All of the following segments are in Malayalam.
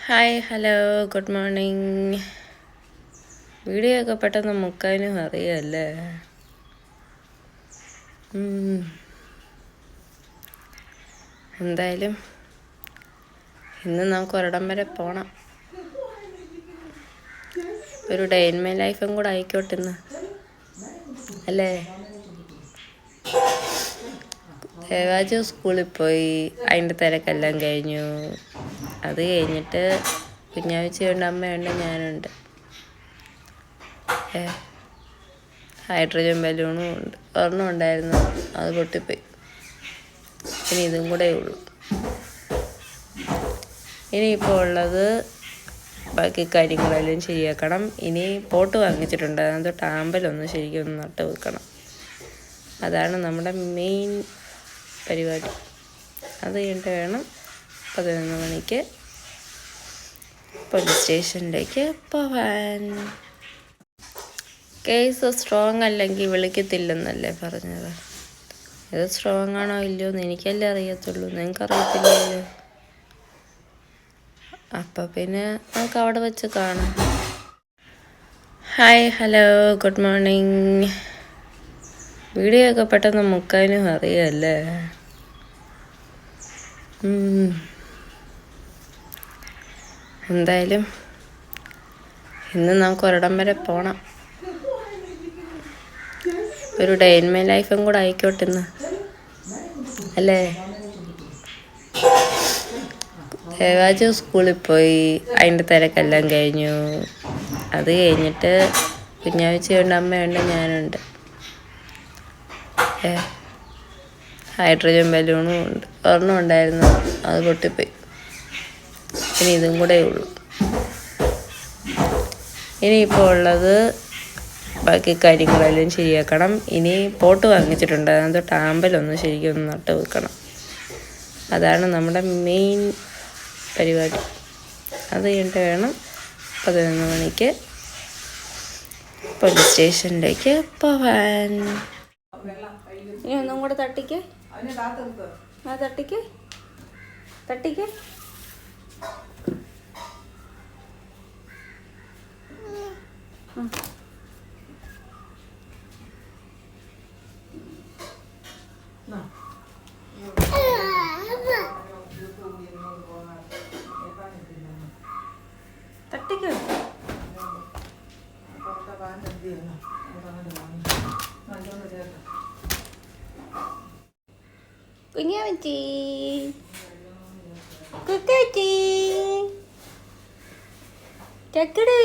Hi hello good morning. Video ഒക്കെ പെട്ടെന്ന് മുക്കാനും അറിയാമല്ലേ. എന്തായാലും ഇന്ന് നമുക്ക് ഒരിടം വരെ പോകണം. ഒരു ഡേ ഇൻ മൈ ലൈഫും കൂടെ ആയിക്കോട്ടെ ഇന്ന്, അല്ലേ. ദേവാജു സ്കൂളിൽ പോയി, അതിൻ്റെ തിരക്കെല്ലാം കഴിഞ്ഞു. അത് കഴിഞ്ഞിട്ട് കുഞ്ഞാഴ്ചയുണ്ട്, അമ്മയുണ്ട്, ഞാനുണ്ട്. ഹൈഡ്രജൻ ബലൂണും ഉണ്ട്. ഒരെണ്ണം ഉണ്ടായിരുന്നു, അത് പൊട്ടിപ്പോയി. ഇനി ഇതും കൂടെ ഉള്ളൂ. ഇനിയിപ്പോൾ ഉള്ളത് ബാക്കി കാര്യങ്ങളെല്ലാം ശരിയാക്കണം. ഇനി പോട്ട് വാങ്ങിച്ചിട്ടുണ്ട്, അതിനകത്ത് ആമ്പലൊന്ന് ശരിക്കും ഒന്ന് നട്ട് വെക്കണം. അതാണ് നമ്മുടെ മെയിൻ പരിപാടി. അത് കഴിഞ്ഞിട്ട് വേണം 11 മണിക്ക് പോലീസ് സ്റ്റേഷനിലേക്ക് പോവാൻ. കേസ് സ്ട്രോങ് അല്ലെങ്കിൽ വിളിക്കത്തില്ലെന്നല്ലേ പറഞ്ഞത്. ഇത് സ്ട്രോങ് ആണോ ഇല്ലയോ എന്ന് എനിക്കല്ലേ അറിയത്തുള്ളൂ, നിങ്ങൾക്കറിയത്തില്ലല്ലോ. അപ്പം പിന്നെ നമുക്ക് അവിടെ വെച്ച് കാണാം. Hi hello good morning. Video ഒക്കെ പെട്ടെന്ന് മുക്കാനും അറിയാമല്ലേ. എന്തായാലും ഇന്ന് നമുക്ക് ഒരിടം വരെ പോകണം. ഒരു ഡേ ഇൻ മൈ ലൈഫും കൂടെ ആയിക്കോട്ടെ ഇന്ന്, അല്ലേ. ദേവാജു സ്കൂളിൽ പോയി, അതിൻ്റെ തിരക്കെല്ലാം കഴിഞ്ഞു. അത് കഴിഞ്ഞിട്ട് കുഞ്ഞാഴ്ചയുണ്ട്, അമ്മയുണ്ട്, ഞാനുണ്ട്. ഹൈഡ്രജൻ ബലൂണും ഉണ്ട്. ഒരെണ്ണം ഉണ്ടായിരുന്നു, അത് പൊട്ടിപ്പോയി. ഇനി ഇതും കൂടെ ഉള്ളൂ. ഇനിയിപ്പോൾ ഉള്ളത് ബാക്കി കാര്യങ്ങളെല്ലാം ശരിയാക്കണം. ഇനി പോട്ട് വാങ്ങിച്ചിട്ടുണ്ട്, അതിനകത്ത് ആമ്പലൊന്ന് ശരിക്കും ഒന്ന് നട്ട് വെക്കണം. അതാണ് നമ്മുടെ മെയിൻ പരിപാടി. അത് കഴിഞ്ഞിട്ട് വേണം 11 മണിക്ക് പോലീസ് സ്റ്റേഷനിലേക്ക് പോവാൻ. ഇനി ഒന്നും കൂടെ തട്ടിക്ക്, തട്ടിക്ക് തട്ടിക്ക്. തട്ടിക്ക് കുഞ്ഞാവച്ചി, കുക്കാച്ചി, ചക്കടേ,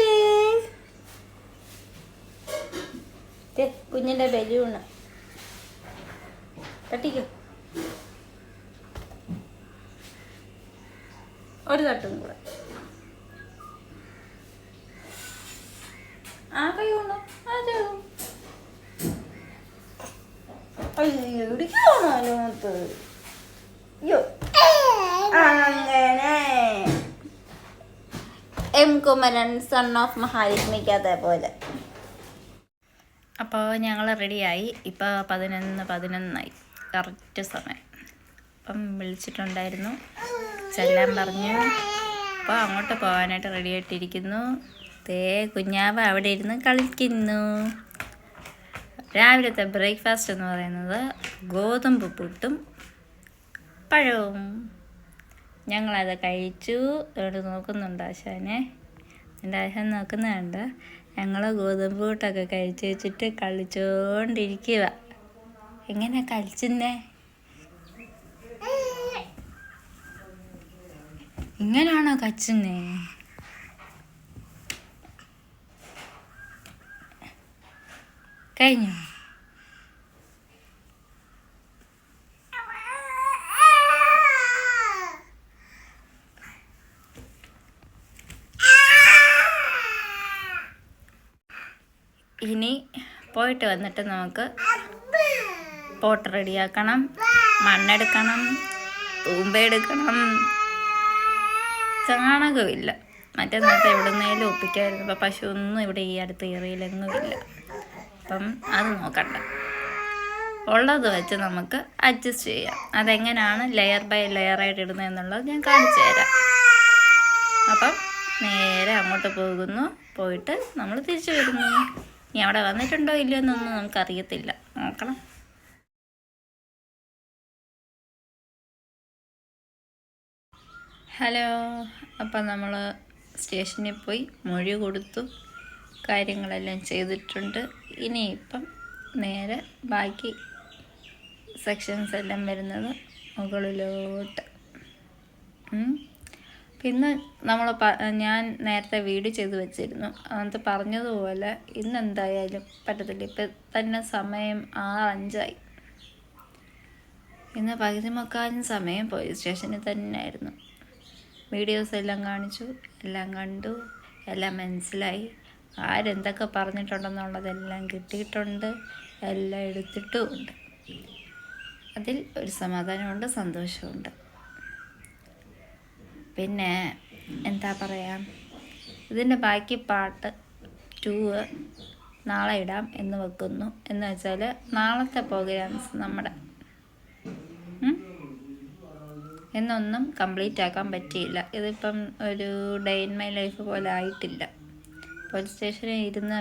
കുഞ്ഞിൻ്റെ ബലൂണ് തട്ടിക്കോ. ഒരു തട്ടും കൂടെ ആ കൈ കൊണ്ടോ. അതെ ഇടിക്കാണോ മൂത്ത്. അങ്ങനെ എം കുമരൻ സൺ ഓഫ് മഹാലക്ഷ്മിക്ക് അതേപോലെ. അപ്പോൾ ഞങ്ങൾ റെഡിയായി. ഇപ്പോൾ 11:11 കറക്റ്റ് സമയം. അപ്പം വിളിച്ചിട്ടുണ്ടായിരുന്നു, ചെല്ലാൻ പറഞ്ഞു. അപ്പോൾ അങ്ങോട്ട് പോകാനായിട്ട് റെഡി ആയിട്ടിരിക്കുന്നു. കുഞ്ഞാവ് അവിടെ ഇരുന്ന് കളിക്കുന്നു. രാവിലത്തെ ബ്രേക്ക്ഫാസ്റ്റ് എന്ന് പറയുന്നത് ഗോതമ്പ് പുട്ടും പഴവും. ഞങ്ങളത് കഴിച്ചു. ഇവിടെ നോക്കുന്നുണ്ട് ആശാനെ. എൻ്റെ ആശാൻ നോക്കുന്നുണ്ട്. ഞങ്ങൾ ഗോതമ്പ് പുട്ടൊക്കെ കഴിച്ച് വെച്ചിട്ട് കളിച്ചോണ്ടിരിക്കുക. എങ്ങനെ കളിച്ചെന്നേ? ഇങ്ങനാണോ കച്ചുന്നേ? കഴിഞ്ഞു. ഇനി പോയിട്ട് വന്നിട്ട് നമുക്ക് പോട്ട് റെഡിയാക്കണം, മണ്ണെടുക്കണം, തൂമ്പയെടുക്കണം. ചാണകമില്ല. മറ്റേ നേരത്തെ എവിടെ നിന്നേലും ഒപ്പിക്കായിരുന്നു. ഇപ്പം പശു ഒന്നും ഇവിടെ ഈ അടുത്ത ഏറിയയിലെങ്ങുമില്ല. അപ്പം അത് നോക്കണ്ട. ഉള്ളത് വെച്ച് നമുക്ക് അഡ്ജസ്റ്റ് ചെയ്യാം. അതെങ്ങനെയാണ് ലെയർ ബൈ ലെയറായിട്ട് ഇടുന്നതെന്നുള്ളത് ഞാൻ കാണിച്ചു തരാം. അപ്പം അങ്ങോട്ട് പോകുന്നു, പോയിട്ട് നമ്മൾ തിരിച്ചു വരുന്നു. ഇനി അവിടെ വന്നിട്ടുണ്ടോ ഇല്ലയോ എന്നൊന്നും നമുക്കറിയത്തില്ല, നോക്കണം. ഹലോ, അപ്പം നമ്മൾ സ്റ്റേഷനിൽ പോയി മൊഴി കൊടുത്തു, കാര്യങ്ങളെല്ലാം ചെയ്തിട്ടുണ്ട്. ഇനിയിപ്പം നേരെ ബാക്കി സെക്ഷൻസ് എല്ലാം വരുന്നത് മുകളിലോട്ട്. പിന്നെ ഞാൻ നേരത്തെ വീഡിയോ ചെയ്ത് വെച്ചിരുന്നു, അത് പറഞ്ഞതുപോലെ ഇന്നെന്തായാലും പറ്റത്തില്ല. ഇപ്പം തന്നെ സമയം 6:05. ഇന്ന് പകുതി മുക്കാലും സമയം പോലീസ് സ്റ്റേഷനിൽ തന്നെ ആയിരുന്നു. വീഡിയോസ് എല്ലാം കാണിച്ചു, എല്ലാം കണ്ടു, എല്ലാം മനസ്സിലായി. ആരെന്തൊക്കെ പറഞ്ഞിട്ടുണ്ടെന്നുള്ളതെല്ലാം കിട്ടിയിട്ടുണ്ട്, എല്ലാം എടുത്തിട്ടുമുണ്ട്. അതിൽ ഒരു സമാധാനമുണ്ട്, സന്തോഷമുണ്ട്. പിന്നെ എന്താ പറയുക, ഇതിൻ്റെ ബാക്കി പാർട്ട് 2 നാളെ ഇടാം എന്ന് വെക്കുന്നു. എന്ന് വെച്ചാൽ നാളത്തെ പ്രോഗ്രാംസ് നമ്മുടെ എന്നൊന്നും കംപ്ലീറ്റ് ആക്കാൻ പറ്റിയില്ല. ഇതിപ്പം ഒരു ഡേ ഇൻ മൈ ലൈഫ് പോലെ ആയിട്ടില്ല. പോലീസ് സ്റ്റേഷനിൽ ഇരുന്ന്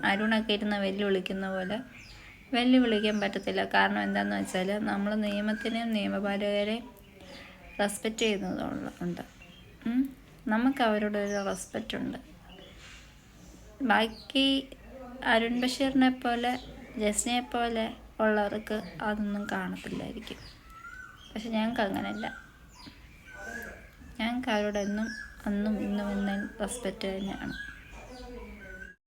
അരുണൊക്കെ ഇരുന്ന് വെല്ലുവിളിക്കുന്ന പോലെ വെല്ലുവിളിക്കാൻ പറ്റത്തില്ല. കാരണം എന്താണെന്ന് വെച്ചാൽ നമ്മൾ നിയമത്തിനെയും നിയമപാലകരെയും റെസ്പെക്റ്റ് ചെയ്യുന്നതുകൊണ്ട് നമുക്ക് അവരോടൊരു റെസ്പെക്റ്റ് ഉണ്ട്. ബാക്കി അരുൺ ബഷീറിനെ പോലെ ജസ്നയെ പോലെ ഉള്ളവർക്ക് അതൊന്നും കാണത്തില്ലായിരിക്കും. പക്ഷെ ഞങ്ങൾക്ക് അങ്ങനെയല്ല. ഞങ്ങൾക്ക് അവരോട് എന്നും അന്നും ഇന്നും എന്നും റെസ്പെക്റ്റ് തന്നെയാണ്.